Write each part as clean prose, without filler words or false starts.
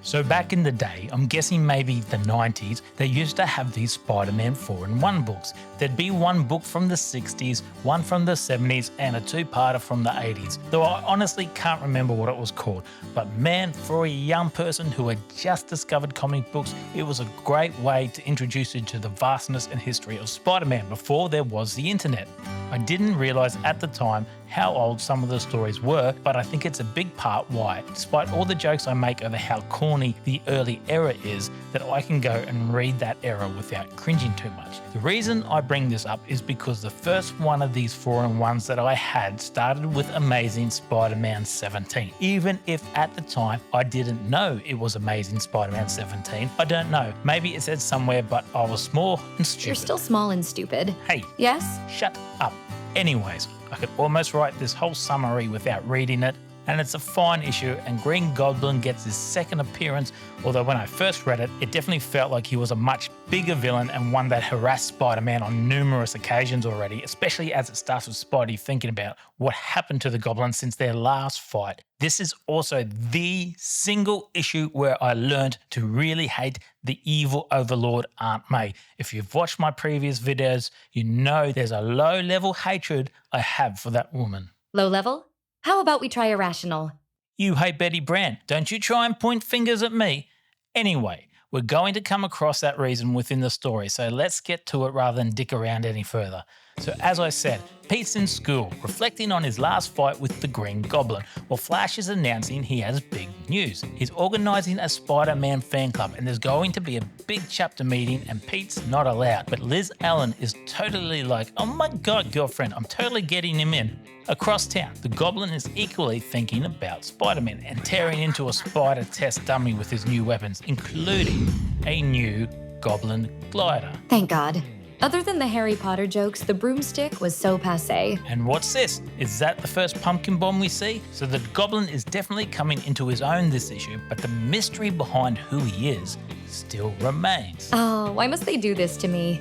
So back in the day, I'm guessing maybe the 90s, they used to have these Spider-Man 4-in-1 books. There'd be one book from the 60s, one from the 70s, and a two-parter from the 80s. Though I honestly can't remember what it was called. But man, for a young person who had just discovered comic books, it was a great way to introduce you to the vastness and history of Spider-Man before there was the internet. I didn't realise at the time how old some of the stories were, but I think it's a big part why, despite all the jokes I make over how corny the early era is, that I can go and read that era without cringing too much. The reason I bring this up is because the first one of these 4-in-1s that I had started with Amazing Spider-Man 17. Even if at the time I didn't know it was Amazing Spider-Man 17, I don't know. Maybe it said somewhere, but I was small and stupid. You're still small and stupid. Hey. Yes? Shut up. Anyways, I could almost write this whole summary without reading it, and it's a fine issue, and Green Goblin gets his second appearance, although when I first read it, it definitely felt like he was a much bigger villain and one that harassed Spider-Man on numerous occasions already, especially as it starts with Spidey thinking about what happened to the Goblin since their last fight. This is also the single issue where I learned to really hate the evil overlord Aunt May. If you've watched my previous videos, you know there's a low-level hatred I have for that woman. Low level? How about we try irrational? You hate Betty Brant. Don't you try and point fingers at me. Anyway, we're going to come across that reason within the story, so let's get to it rather than dick around any further. So as I said, Pete's in school, reflecting on his last fight with the Green Goblin, while Flash is announcing he has big news. He's organising a Spider-Man fan club and there's going to be a big chapter meeting and Pete's not allowed. But Liz Allen is totally like, oh my god, girlfriend, I'm totally getting him in. Across town, the Goblin is equally thinking about Spider-Man and tearing into a spider test dummy with his new weapons, including a new Goblin glider. Thank God. Other than the Harry Potter jokes, the broomstick was so passé. And what's this? Is that the first pumpkin bomb we see? So the Goblin is definitely coming into his own this issue, but the mystery behind who he is still remains. Oh, why must they do this to me?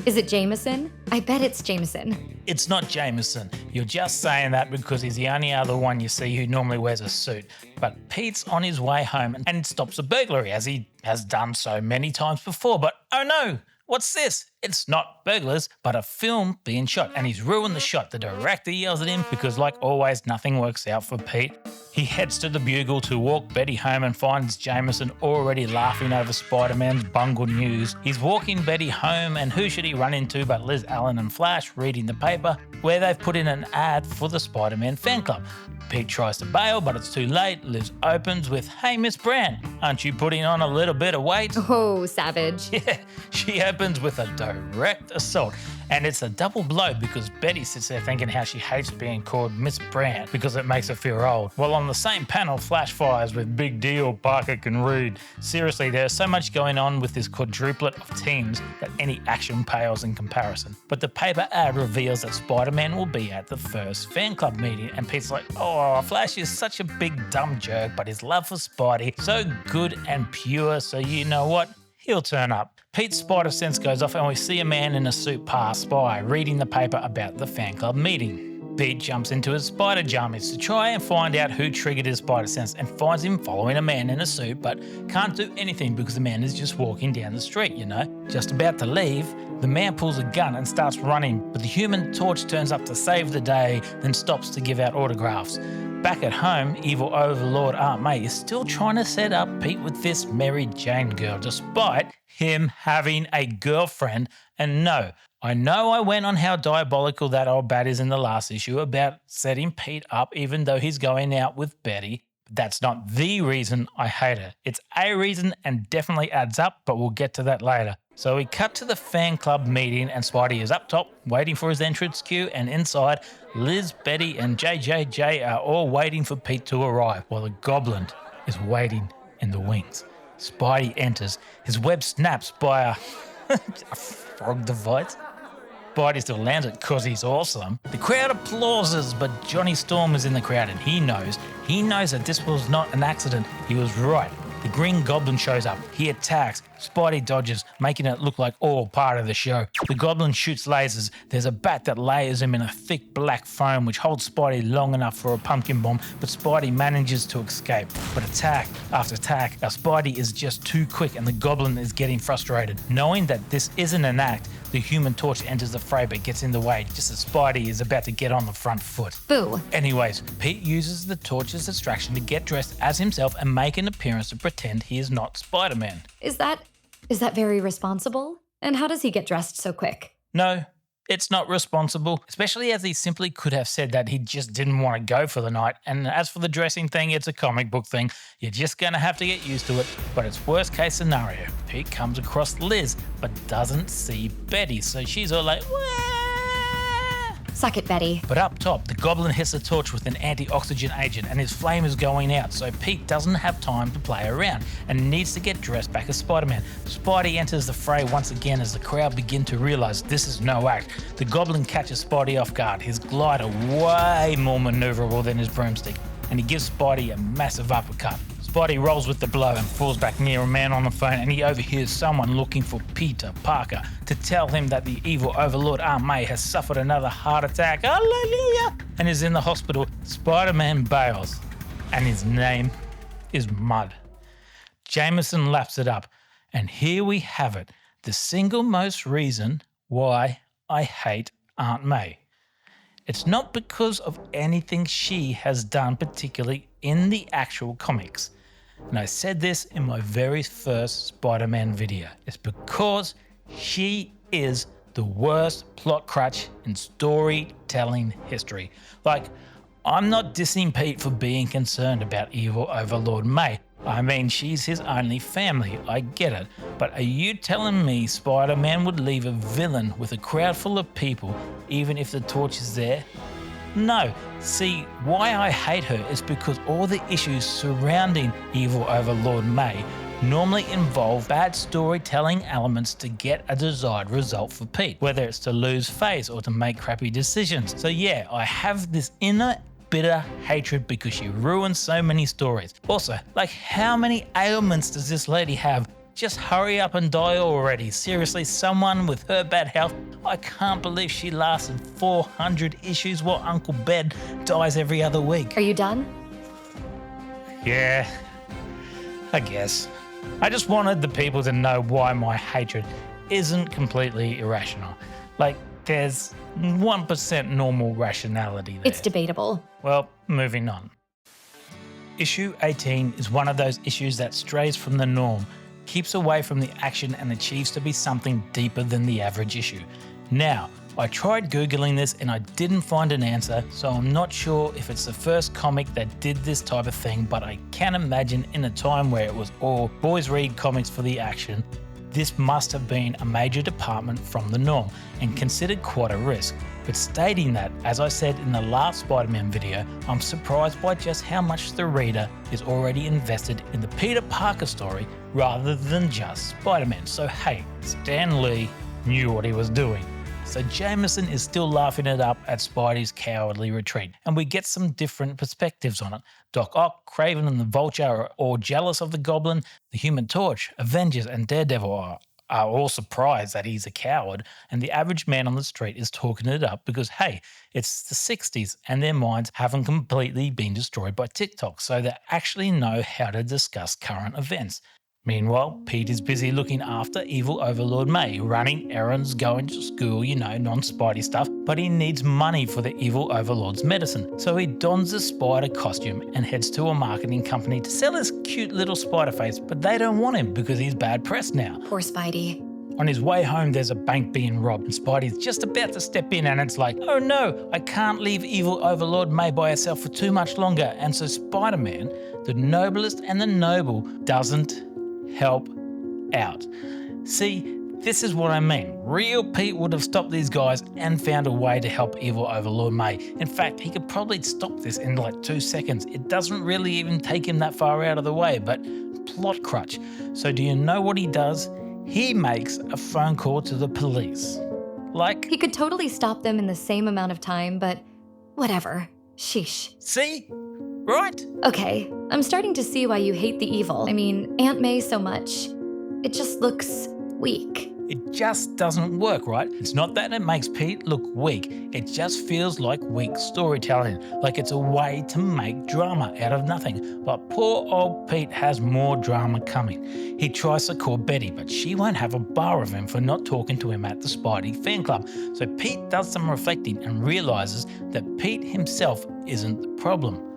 Is it Jameson? I bet it's Jameson. It's not Jameson. You're just saying that because he's the only other one you see who normally wears a suit. But Pete's on his way home and stops a burglary, as he has done so many times before. But oh no! What's this? It's not burglars, but a film being shot, and he's ruined the shot. The director yells at him because, like always, nothing works out for Pete. He heads to the Bugle to walk Betty home and finds Jameson already laughing over Spider-Man's bungled news. He's walking Betty home, and who should he run into but Liz Allen and Flash reading the paper, where they've put in an ad for the Spider-Man fan club. Pete tries to bail, but it's too late. Liz opens with, "Hey, Miss Brand, aren't you putting on a little bit of weight?" Oh, savage. Yeah, she opens with a direct assault. And it's a double blow because Betty sits there thinking how she hates being called Miss Brand because it makes her feel old. While on the same panel, Flash fires with "Big deal, Parker can read." Seriously, there's so much going on with this quadruplet of teams that any action pales in comparison. But the paper ad reveals that Spider-Man will be at the first fan club meeting, and Pete's like, oh, Flash is such a big dumb jerk, but his love for Spidey, so good and pure, so you know what? He'll turn up. Pete's spider sense goes off and we see a man in a suit pass by, reading the paper about the fan club meeting. Pete jumps into his spider jammies to try and find out who triggered his spider sense and finds him following a man in a suit, but can't do anything because the man is just walking down the street, you know. Just about to leave, the man pulls a gun and starts running, but the Human Torch turns up to save the day, then stops to give out autographs. Back at home, evil overlord Aunt May is still trying to set up Pete with this Mary Jane girl, despite him having a girlfriend. And no, I know I went on how diabolical that old bat is in the last issue about setting Pete up even though he's going out with Betty. But that's not the reason I hate her. It's a reason and definitely adds up, but we'll get to that later. So we cut to the fan club meeting and Spidey is up top waiting for his entrance cue, and inside, Liz, Betty and JJJ are all waiting for Pete to arrive while the Goblin is waiting in the wings. Spidey enters. His web snaps by a frog device. Spidey still lands it because he's awesome. The crowd applauses, but Johnny Storm is in the crowd and he knows that this was not an accident. He was right. The Green Goblin shows up. He attacks. Spidey dodges, making it look like all part of the show. The Goblin shoots lasers. There's a bat that layers him in a thick black foam which holds Spidey long enough for a pumpkin bomb, but Spidey manages to escape. But attack after attack, our Spidey is just too quick and the Goblin is getting frustrated. Knowing that this isn't an act, the Human Torch enters the fray but gets in the way just as Spidey is about to get on the front foot. Boo. Anyways, Pete uses the torch's distraction to get dressed as himself and make an appearance to pretend he is not Spider-Man. Is that very responsible? And how does he get dressed so quick? No, it's not responsible, especially as he simply could have said that he just didn't want to go for the night. And as for the dressing thing, it's a comic book thing. You're just going to have to get used to it. But it's worst case scenario. Pete comes across Liz, but doesn't see Betty. So she's all like, wah! Suck it, Betty. But up top, the Goblin hits the torch with an anti-oxygen agent and his flame is going out, so Pete doesn't have time to play around and needs to get dressed back as Spider-Man. Spidey enters the fray once again as the crowd begin to realise this is no act. The Goblin catches Spidey off guard, his glider way more manoeuvrable than his broomstick, and he gives Spidey a massive uppercut. Spidey rolls with the blow and falls back near a man on the phone, and he overhears someone looking for Peter Parker to tell him that the evil overlord Aunt May has suffered another heart attack, hallelujah, and is in the hospital. Spider-Man bails, and his name is Mud. Jameson laps it up, and here we have it, the single most reason why I hate Aunt May. It's not because of anything she has done particularly in the actual comics. And I said this in my very first Spider-Man video. It's because she is the worst plot crutch in storytelling history. Like, I'm not dissing Pete for being concerned about evil Overlord May. I mean, she's his only family, I get it. But are you telling me Spider-Man would leave a villain with a crowd full of people even if the torch is there? No. See, why I hate her is because all the issues surrounding evil Overlord May normally involve bad storytelling elements to get a desired result for Pete, whether it's to lose face or to make crappy decisions. So yeah, I have this inner bitter hatred because she ruins so many stories. Also, like, how many ailments does this lady have? Just hurry up and die already. Seriously, someone with her bad health, I can't believe she lasted 400 issues while Uncle Ben dies every other week. Are you done? Yeah, I guess. I just wanted the people to know why my hatred isn't completely irrational. Like, there's 1% normal rationality there. It's debatable. Well, moving on. Issue 18 is one of those issues that strays from the norm, keeps away from the action and achieves to be something deeper than the average issue. Now, I tried Googling this and I didn't find an answer, so I'm not sure if it's the first comic that did this type of thing, but I can imagine in a time where it was all boys read comics for the action, this must have been a major department from the norm and considered quite a risk. But stating that, as I said in the last Spider-Man video, I'm surprised by just how much the reader is already invested in the Peter Parker story rather than just Spider-Man. So hey, Stan Lee knew what he was doing. So Jameson is still laughing it up at Spidey's cowardly retreat, and we get some different perspectives on it. Doc Ock, Kraven and the Vulture are all jealous of the Goblin. The Human Torch, Avengers and Daredevil are all surprised that he's a coward, and the average man on the street is talking it up because, hey, it's the 60s and their minds haven't completely been destroyed by TikTok, so they actually know how to discuss current events. Meanwhile, Pete is busy looking after evil Overlord May, running errands, going to school, non-Spidey stuff, but he needs money for the evil Overlord's medicine. So he dons a spider costume and heads to a marketing company to sell his cute little spider face, but they don't want him because he's bad press now. Poor Spidey. On his way home, there's a bank being robbed, and Spidey's just about to step in, and it's like, oh no, I can't leave evil Overlord May by herself for too much longer. And so Spider-Man, the noblest and the noble, doesn't help out. See, this is what I mean. Real Pete would have stopped these guys and found a way to help evil Overlord May. In fact, he could probably stop this in like 2 seconds. It doesn't really even take him that far out of the way, but plot crutch. So do you know what he does? He makes a phone call to the police. Like, He could totally stop them in the same amount of time, but whatever. Sheesh. see? Right? Okay, I'm starting to see why you hate the evil. I mean, Aunt May so much. It just looks weak. It just doesn't work, right? It's not that it makes Pete look weak. It just feels like weak storytelling, like it's a way to make drama out of nothing. But poor old Pete has more drama coming. He tries to call Betty, but she won't have a bar of him for not talking to him at the Spidey fan club. So Pete does some reflecting and realises that Pete himself isn't the problem.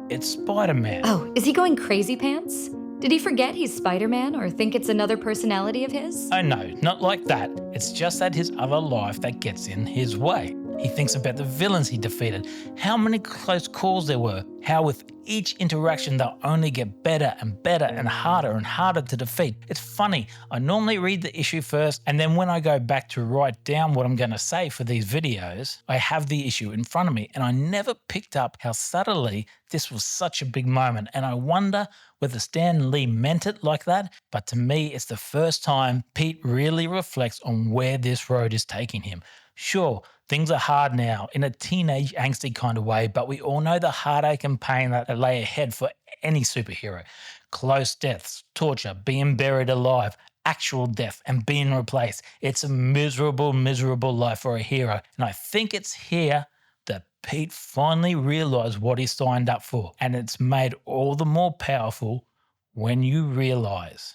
It's Spider-Man. Oh, is he going crazy pants? Did he forget he's Spider-Man or think it's another personality of his? Oh no, not like that. It's just that his other life that gets in his way. He thinks about the villains he defeated, how many close calls there were, how with each interaction they'll only get better and harder to defeat. It's funny, I normally read the issue first and then when I go back to write down what I'm going to say for these videos, I have the issue in front of me and I never picked up how subtly this was such a big moment, and I wonder whether Stan Lee meant it like that, but to me it's the first time Pete really reflects on where this road is taking him. Sure, things are hard now in a teenage angsty kind of way, but we all know the heartache and pain that lay ahead for any superhero. Close deaths, torture, being buried alive, actual death and being replaced. It's a miserable, miserable life for a hero. And I think it's here that Pete finally realised what he signed up for. And it's made all the more powerful when you realise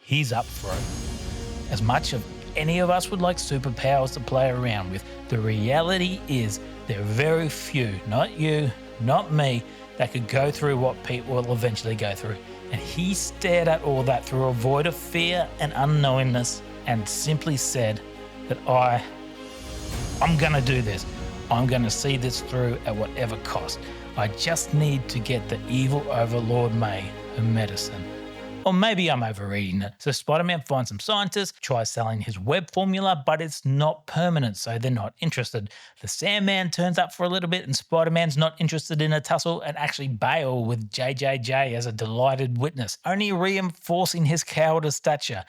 he's up for it. As much of any of us would like superpowers to play around with, the reality is there are very few, not you, not me, that could go through what Pete will eventually go through. And he stared at all that through a void of fear and unknowingness and simply said that I'm gonna do this. I'm gonna see this through at whatever cost. I just need to get the evil overlord May her medicine. Or maybe I'm overreading it. So Spider-Man finds some scientists, tries selling his web formula, but it's not permanent, so they're not interested. The Sandman turns up for a little bit and Spider-Man's not interested in a tussle and actually bail with JJJ as a delighted witness, only reinforcing his cowardice stature.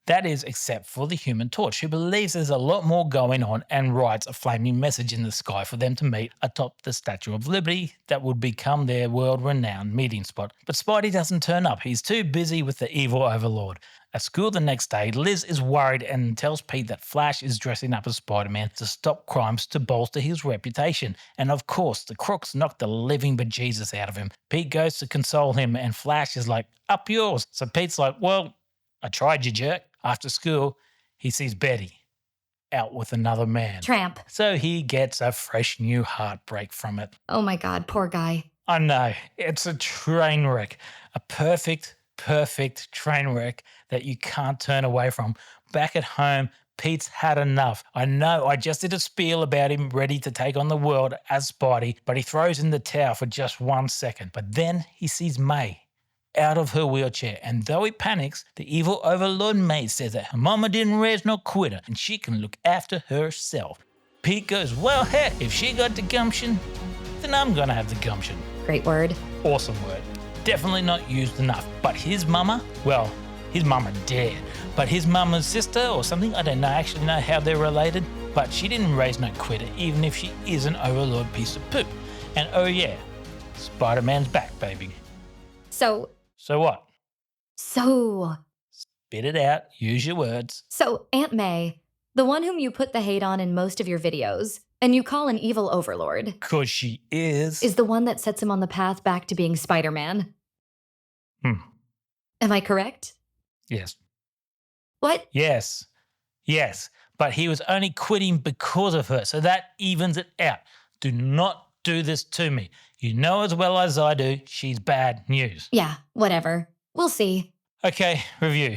That is, except for the Human Torch, who believes there's a lot more going on and writes a flaming message in the sky for them to meet atop the Statue of Liberty that would become their world-renowned meeting spot. But Spidey doesn't turn up. He's too busy with the evil overlord. At school the next day, Liz is worried and tells Pete that Flash is dressing up as Spider-Man to stop crimes to bolster his reputation. And of course, the crooks knock the living bejesus out of him. Pete goes to console him and Flash is like, up yours. So Pete's like, well, I tried, you jerk. After school, he sees Betty out with another man. Tramp. So he gets a fresh new heartbreak from it. Oh my God, poor guy. I know, it's a train wreck. A perfect train wreck that you can't turn away from. Back at home, Pete's had enough. I know, I just did a spiel about him ready to take on the world as Spidey, but he throws in the towel for just 1 second. But then he sees May out of her wheelchair, and though he panics, the evil overlord May says that her mama didn't raise no quitter and she can look after herself. Pete goes, well heck, if she got the gumption, then I'm gonna have the gumption. Great word. Awesome word. Definitely not used enough. But his mama, well, his mama dead. But his mama's sister or something, I don't know, actually know how they're related, but she didn't raise no quitter even if she is an overlord piece of poop. And oh yeah, Spider-Man's back, baby. So what? Spit it out, use your words. So Aunt May, the one whom you put the hate on in most of your videos, and you call an evil overlord. 'Cause she is the one that sets him on the path back to being Spider-Man. Am I correct? Yes. What? Yes. But he was only quitting because of her, so that evens it out. Do not do this to me. You know as well as I do, she's bad news. Yeah, whatever. We'll see. Okay, review.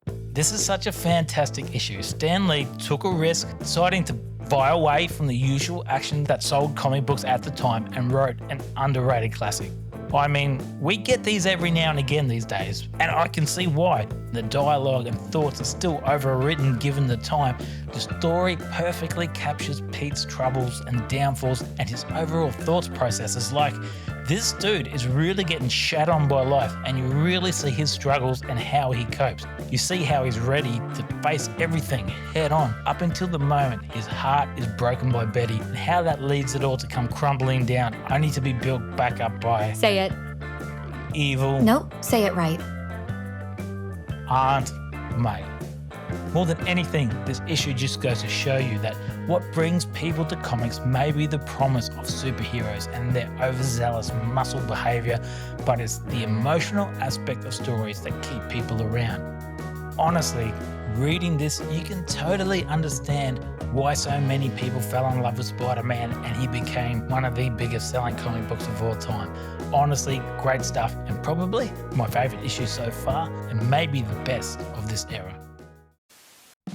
This is such a fantastic issue. Stan Lee took a risk, deciding to buy away from the usual action that sold comic books at the time and wrote an underrated classic. I mean, we get these every now and again these days, and I can see why. The dialogue and thoughts are still overwritten given the time. The story perfectly captures Pete's troubles and downfalls and his overall thoughts processes. Like, this dude is really getting shat on by life, and you really see his struggles and how he copes. You see how he's ready to face everything head on up until the moment his heart is broken by Betty, and how that leads it all to come crumbling down, only to be built back up by... Say it. evil Nope, say it right. Aunt May. More than anything, this issue just goes to show you that what brings people to comics may be the promise of superheroes and their overzealous muscle behaviour, but it's the emotional aspect of stories that keep people around. Honestly, reading this, you can totally understand why so many people fell in love with Spider-Man and he became one of the biggest selling comic books of all time. Honestly, great stuff, and probably my favourite issue so far, and maybe the best of this era.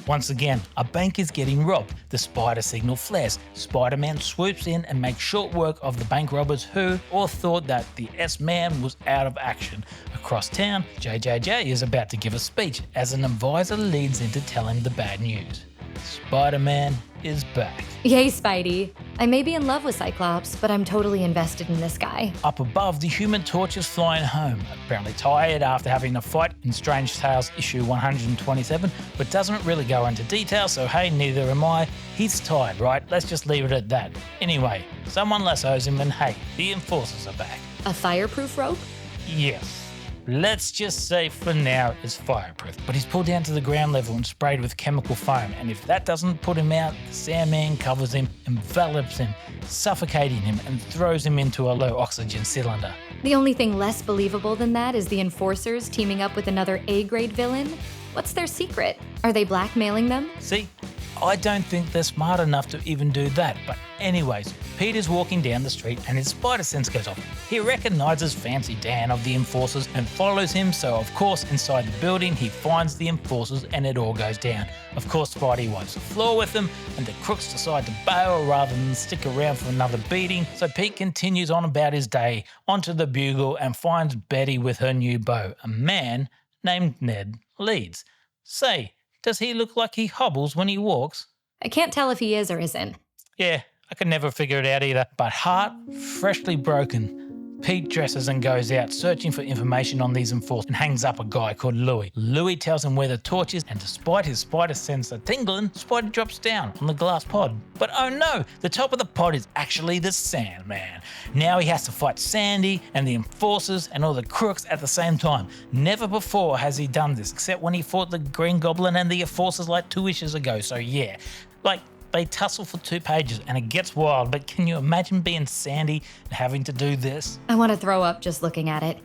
Once again, a bank is getting robbed. The spider signal flares. Spider-Man swoops in and makes short work of the bank robbers who all thought that the S-Man was out of action. Across town, JJJ is about to give a speech as an advisor leads in to tell him the bad news. Spider-Man is back. Yay, Spidey. I may be in love with Cyclops, but I'm totally invested in this guy. Up above, the Human Torch is flying home, apparently tired after having a fight in Strange Tales issue 127, but doesn't really go into detail, so hey, neither am I. He's tired, right? Let's just leave it at that. Anyway, someone lassos him and hey, the Enforcers are back. A fireproof rope? Yes. Let's just say for now it's fireproof, but he's pulled down to the ground level and sprayed with chemical foam, and if that doesn't put him out, the Sandman covers him, envelops him, suffocating him and throws him into a low oxygen cylinder. The only thing less believable than that is the Enforcers teaming up with another A-grade villain. What's their secret? Are they blackmailing them? See, I don't think they're smart enough to even do that, but anyways, Peter's walking down the street and his spider sense goes off. He recognises Fancy Dan of the Enforcers and follows him, so of course inside the building he finds the Enforcers and it all goes down. Of course Spidey wipes the floor with them and the crooks decide to bail rather than stick around for another beating, so Pete continues on about his day onto the Bugle and finds Betty with her new beau. A man named Ned Leeds. Say, does he look like he hobbles when he walks? I can't tell if he is or isn't. Yeah, I could never figure it out either. But heart freshly broken, Pete dresses and goes out searching for information on these enforcers and hangs up a guy called Louis. Louis tells him where the torch is, and despite his spider sensor tingling, Spidey drops down on the glass pod. But oh no, the top of the pod is actually the Sandman. Now he has to fight Sandy and the enforcers and all the crooks at the same time. Never before has he done this, except when he fought the Green Goblin and the enforcers like 2 issues ago, so yeah. They tussle for 2 pages and it gets wild, but can you imagine being Sandy and having to do this? I want to throw up just looking at it.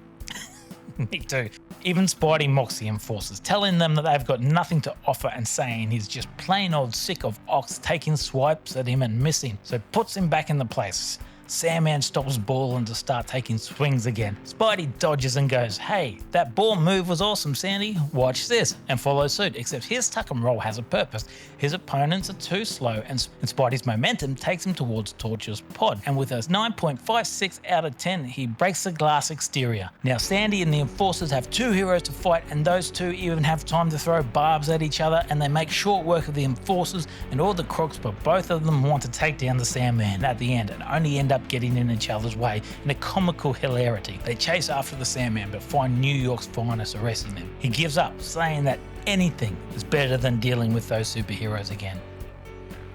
Me too. Even Spidey mocks the enforcers, telling them that they've got nothing to offer and saying he's just plain old sick of Ox taking swipes at him and missing, so puts him back in the place. Sandman stops balling to start taking swings again. Spidey dodges and goes, hey, that ball move was awesome, Sandy. Watch this, and follows suit, except his tuck and roll has a purpose. His opponents are too slow, and Spidey's momentum takes him towards Torch's pod, and with a 9.56 out of 10, he breaks the glass exterior. Now Sandy and the enforcers have 2 heroes to fight, and those 2 even have time to throw barbs at each other, and they make short work of the enforcers and all the crooks, but both of them want to take down the Sandman at the end and only end up getting in each other's way in a comical hilarity. They chase after the Sandman but find New York's finest arresting him. He gives up, saying that anything is better than dealing with those superheroes again.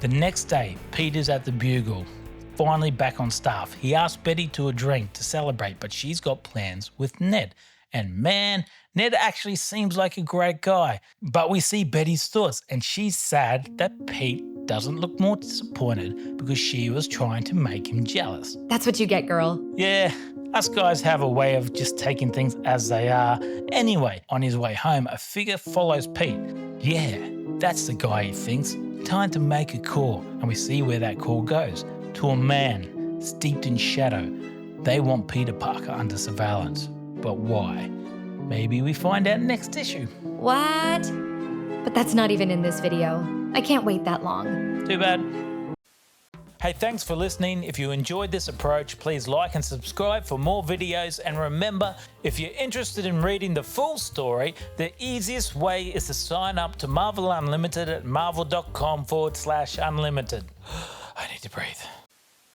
The next day, Peter's at the Bugle, finally back on staff. He asks Betty to a drink to celebrate, but she's got plans with Ned. And man, Ned actually seems like a great guy. But we see Betty's thoughts and she's sad that Pete doesn't look more disappointed because she was trying to make him jealous. That's what you get, girl. Yeah, us guys have a way of just taking things as they are. Anyway, on his way home, a figure follows Pete. Yeah, that's the guy he thinks. Time to make a call. And we see where that call goes. To a man steeped in shadow. They want Peter Parker under surveillance. But why? Maybe we find out next issue. What? But that's not even in this video. I can't wait that long. Too bad. Hey, thanks for listening. If you enjoyed this approach, please like and subscribe for more videos. And remember, if you're interested in reading the full story, the easiest way is to sign up to Marvel Unlimited at marvel.com/unlimited. I need to breathe.